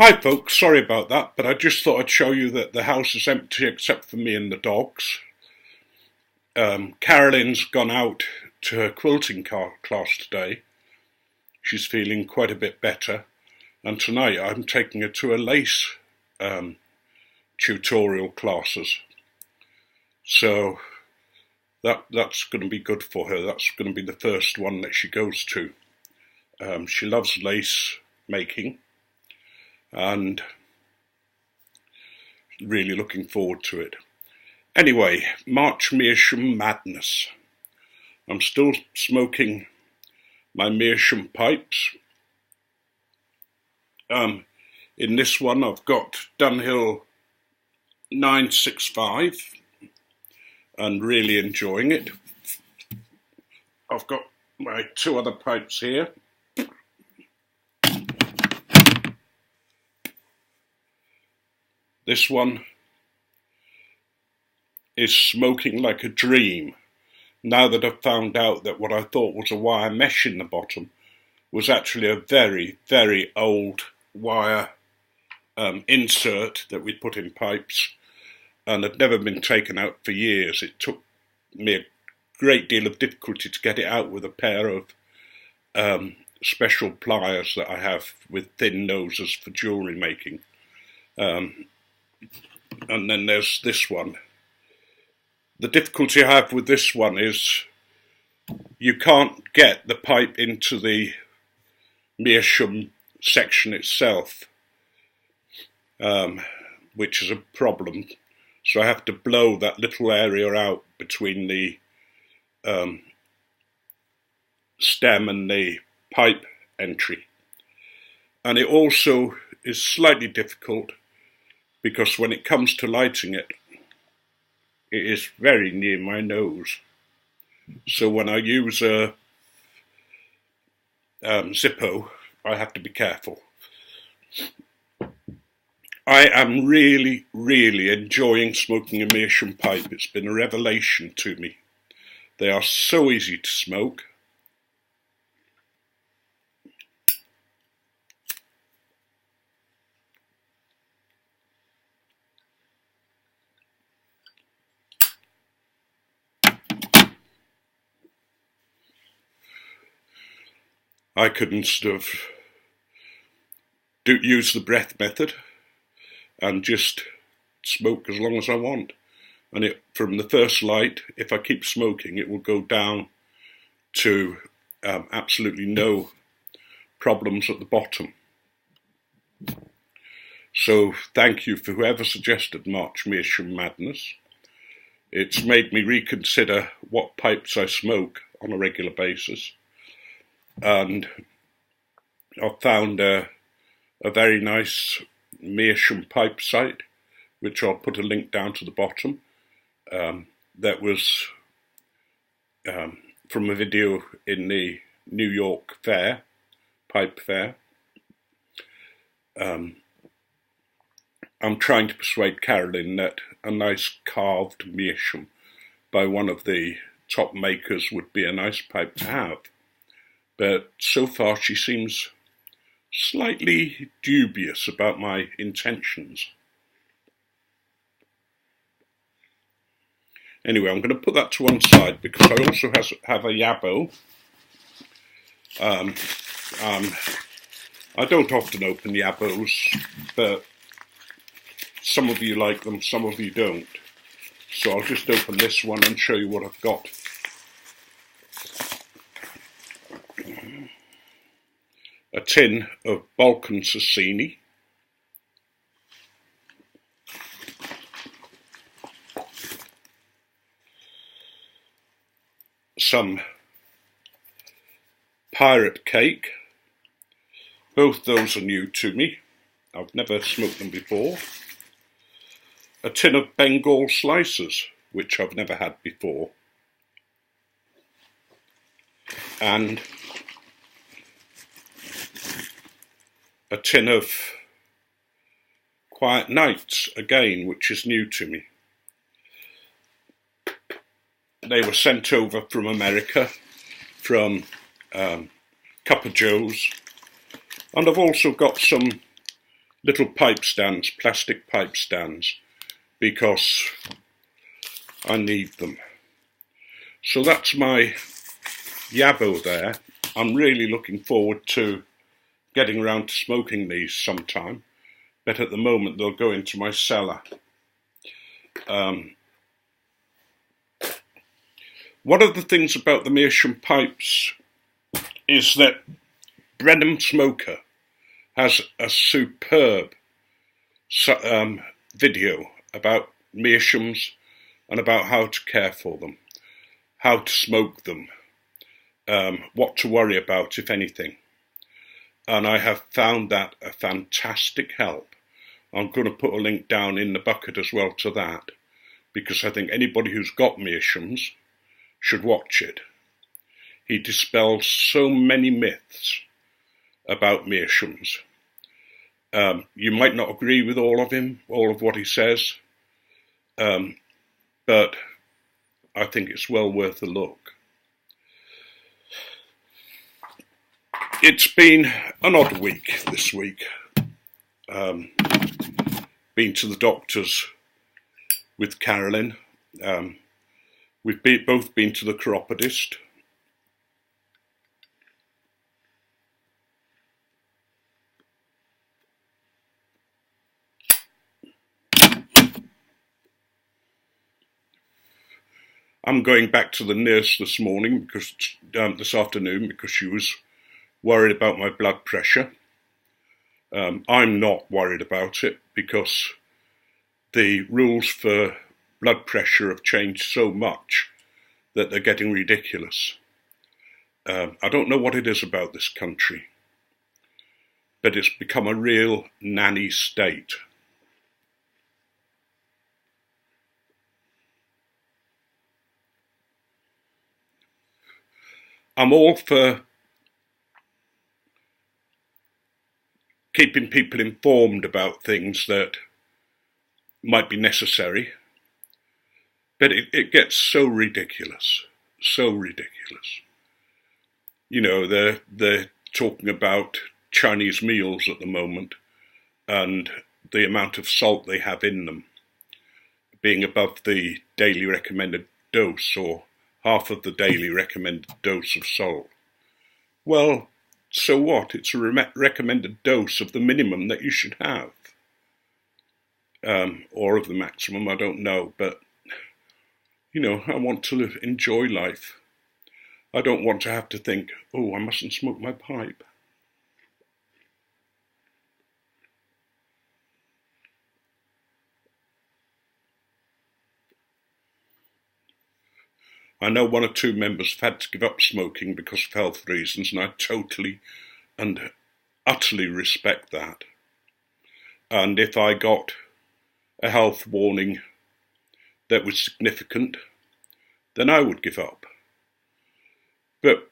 Hi folks, sorry about that, but I just thought I'd show you that the house is empty except for me and the dogs. Carolyn's gone out to her quilting class today. She's feeling quite a bit better, and tonight I'm taking her to a lace tutorial classes. So that's going to be good for her. That's going to be the first one that she goes to. She loves lace making, and really looking forward to it. Anyway, March Meerschaum Madness. I'm still smoking my Meerschaum pipes. In this one I've got Dunhill 965 and really enjoying it. I've got my two other pipes here. This one is smoking like a dream, now that I've found out that what I thought was a wire mesh in the bottom was actually a very, very old wire insert that we put in pipes and had never been taken out for years. It took me a great deal of difficulty to get it out with a pair of special pliers that I have with thin noses for jewellery making. And then there's this one. The difficulty I have with this one is you can't get the pipe into the Meerschaum section itself, which is a problem. So I have to blow that little area out between the stem and the pipe entry. And it also is slightly difficult because when it comes to lighting it, it is very near my nose. So when I use a Zippo, I have to be careful. I am really, really enjoying smoking a Meerschaum pipe. It's been a revelation to me. They are so easy to smoke. I could sort of use the breath method and just smoke as long as I want. And from the first light, if I keep smoking, it will go down to absolutely no problems at the bottom. So thank you for whoever suggested March Meerschaum Madness. It's made me reconsider what pipes I smoke on a regular basis. And I've found a very nice Meerschaum pipe site, which I'll put a link down to the bottom. That was from a video in the New York Fair, Pipe Fair. I'm trying to persuade Carolyn that a nice carved Meerschaum by one of the top makers would be a nice pipe to have. But so far she seems slightly dubious about my intentions. Anyway, I'm going to put that to one side because I also have a Yabo. I don't often open Yabos, but some of you like them, some of you don't. So I'll just open this one and show you what I've got. A tin of Balkan Sassini, some pirate cake. Both those are new to me. I've never smoked them before. A tin of Bengal slices, which I've never had before. And a tin of Quiet Nights, again, which is new to me. They were sent over from America, from Cup of Joe's. And I've also got some little pipe stands, plastic pipe stands, because I need them. So that's my yabbo there. I'm really looking forward to getting around to smoking these sometime, but at the moment they'll go into my cellar. One of the things about the Meerschaum pipes is that Bremen Smoker has a superb video about Meerschaums and about how to care for them, how to smoke them, what to worry about, if anything. And I have found that a fantastic help. I'm going to put a link down in the bucket as well to that, because I think anybody who's got Meerschaums should watch it. He dispels so many myths about Meerschaums. You might not agree with all of what he says, but I think it's well worth a look. It's been an odd week this week. Been to the doctors with Carolyn. We've both been to the chiropodist. I'm going back to the nurse this morning this afternoon because she was worried about my blood pressure. I'm not worried about it because the rules for blood pressure have changed so much that they're getting ridiculous. I don't know what it is about this country, but it's become a real nanny state. I'm all for keeping people informed about things that might be necessary, but it gets so ridiculous, so ridiculous. You know, they're talking about Chinese meals at the moment and the amount of salt they have in them being above the daily recommended dose, or half of the daily recommended dose of salt. Well, so what? It's a recommended dose of the minimum that you should have. Or of the maximum, I don't know. But, you know, I want to enjoy life. I don't want to have to think, oh, I mustn't smoke my pipe. I know one or two members have had to give up smoking because of health reasons, and I totally and utterly respect that. And if I got a health warning that was significant, then I would give up. But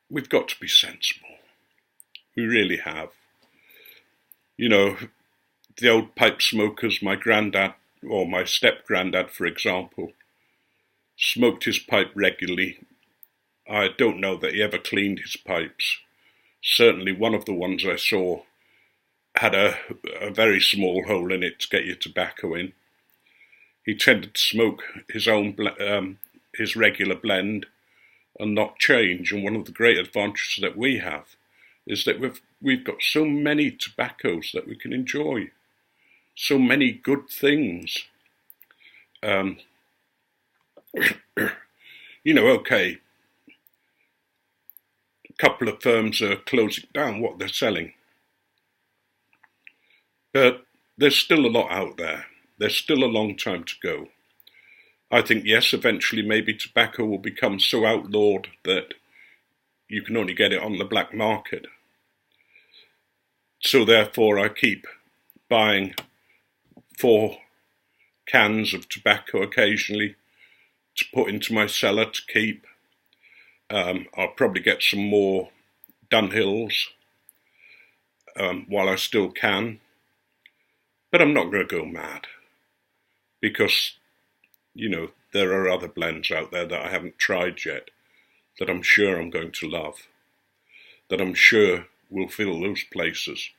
we've got to be sensible. We really have. You know, the old pipe smokers, my granddad, or my step-granddad, for example, smoked his pipe regularly. I don't know that he ever cleaned his pipes. Certainly one of the ones I saw had a very small hole in it to get your tobacco in. He tended to smoke his own his regular blend and not change. And one of the great advantages that we have is that we've got so many tobaccos that we can enjoy, so many good things. You know, okay, a couple of firms are closing down what they're selling, but there's still a lot out there. There's still a long time to go. I think, yes, eventually maybe tobacco will become so outlawed that you can only get it on the black market. So therefore I keep buying 4 cans of tobacco occasionally to put into my cellar to keep. I'll probably get some more Dunhills while I still can. But I'm not going to go mad because, you know, there are other blends out there that I haven't tried yet that I'm sure I'm going to love, that I'm sure will fill those places.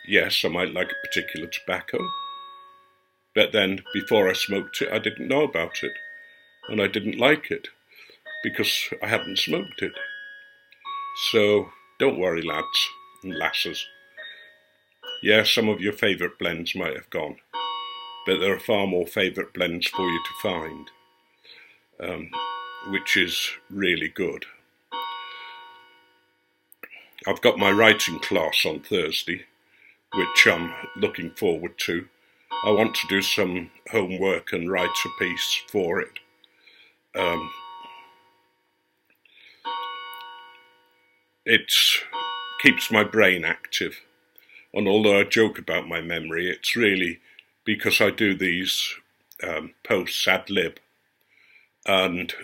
Yes, I might like a particular tobacco, but then before I smoked it, I didn't know about it, and I didn't like it because I hadn't smoked it. So don't worry, lads and lasses. Yeah, some of your favourite blends might have gone, but there are far more favourite blends for you to find, which is really good. I've got my writing class on Thursday, which I'm looking forward to. I want to do some homework and write a piece for it. It keeps my brain active, and although I joke about my memory, it's really because I do these posts ad lib, and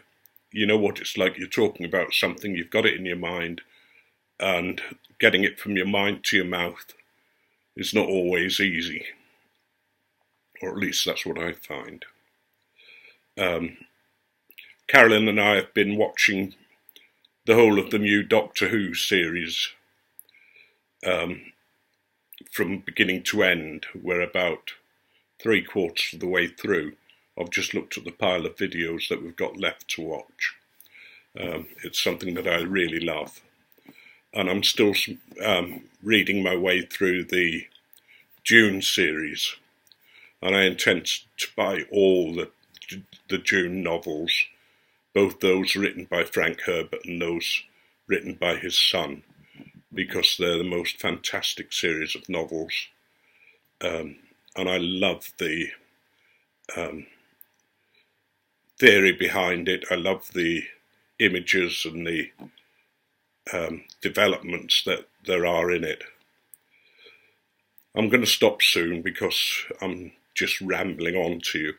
you know what it's like. You're talking about something, you've got it in your mind, and getting it from your mind to your mouth is not always easy, or at least that's what I find. Carolyn and I have been watching the whole of the new Doctor Who series from beginning to end. We're about 3/4 of the way through. I've just looked at the pile of videos that we've got left to watch. It's something that I really love. And I'm still reading my way through the Dune series. And I intend to buy all the Dune novels, both those written by Frank Herbert and those written by his son, because they're the most fantastic series of novels. And I love the theory behind it. I love the images and the developments that there are in it. I'm going to stop soon because I'm just rambling on to you.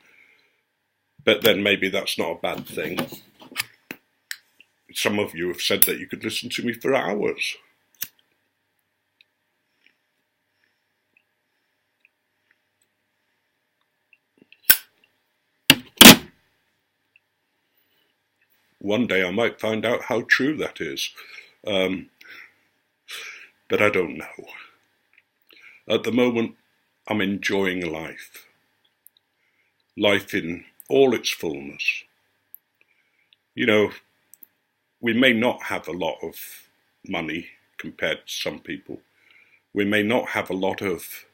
But then maybe that's not a bad thing. Some of you have said that you could listen to me for hours. One day I might find out how true that is. But I don't know. At the moment, I'm enjoying life. Life in all its fullness. You know, we may not have a lot of money compared to some people. We may not have a lot of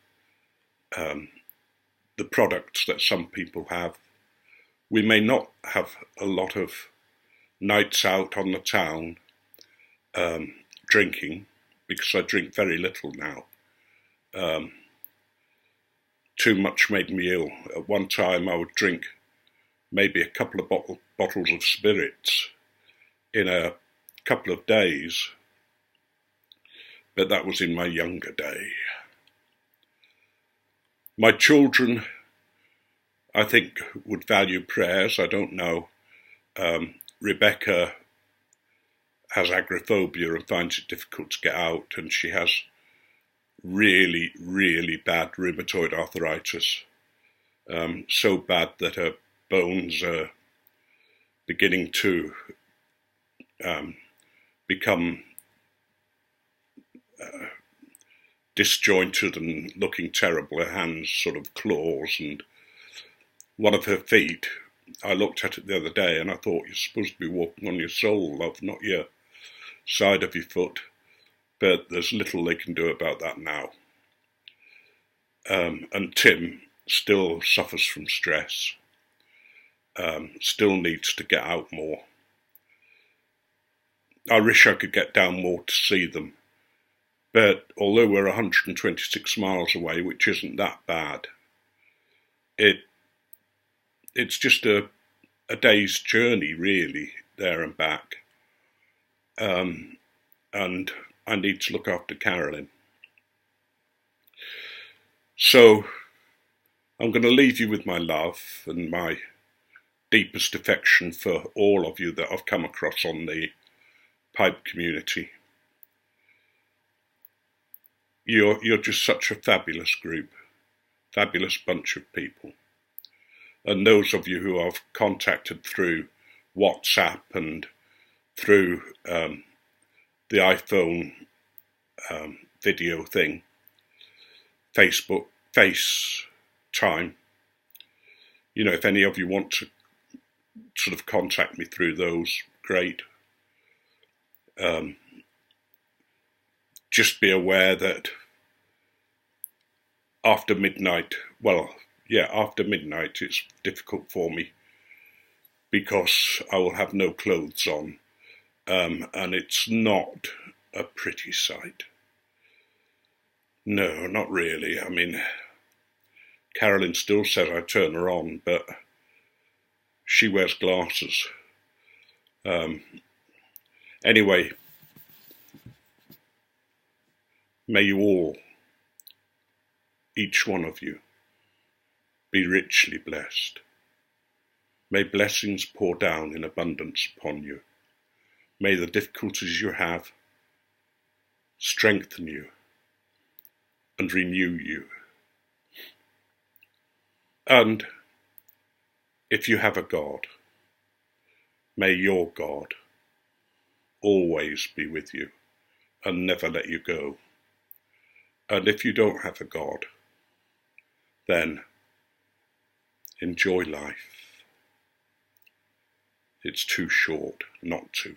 the products that some people have. We may not have a lot of nights out on the town drinking, because I drink very little now. Too much made me ill. At one time I would drink maybe a couple of bottles of spirits in a couple of days, but that was in my younger day. My children, I think, would value prayers. I don't know. Rebecca has agoraphobia and finds it difficult to get out, and she has really, really bad rheumatoid arthritis. So bad that her bones are beginning to become disjointed and looking terrible. Her hands sort of claws, and one of her feet, I looked at it the other day and I thought, you're supposed to be walking on your sole, love, not your side of your foot. But there's little they can do about that now. And Tim still suffers from stress, still needs to get out more. I wish I could get down more to see them, but although we're 126 miles away, which isn't that bad, it's just a day's journey, really, there and back. And I need to look after Carolyn. So I'm going to leave you with my love and my deepest affection for all of you that I've come across on the pipe community. You're just such a fabulous group, fabulous bunch of people. And those of you who I've contacted through WhatsApp and through the iPhone video thing, Facebook, FaceTime. You know, if any of you want to sort of contact me through those, great. Just be aware that after midnight, after midnight it's difficult for me because I will have no clothes on, and it's not a pretty sight. No, not really. I mean, Carolyn still says I turn her on, but she wears glasses. Anyway, may you all, each one of you, be richly blessed. May blessings pour down in abundance upon you. May the difficulties you have strengthen you and renew you. And if you have a God, may your God always be with you and never let you go. And if you don't have a God, then enjoy life. It's too short not to.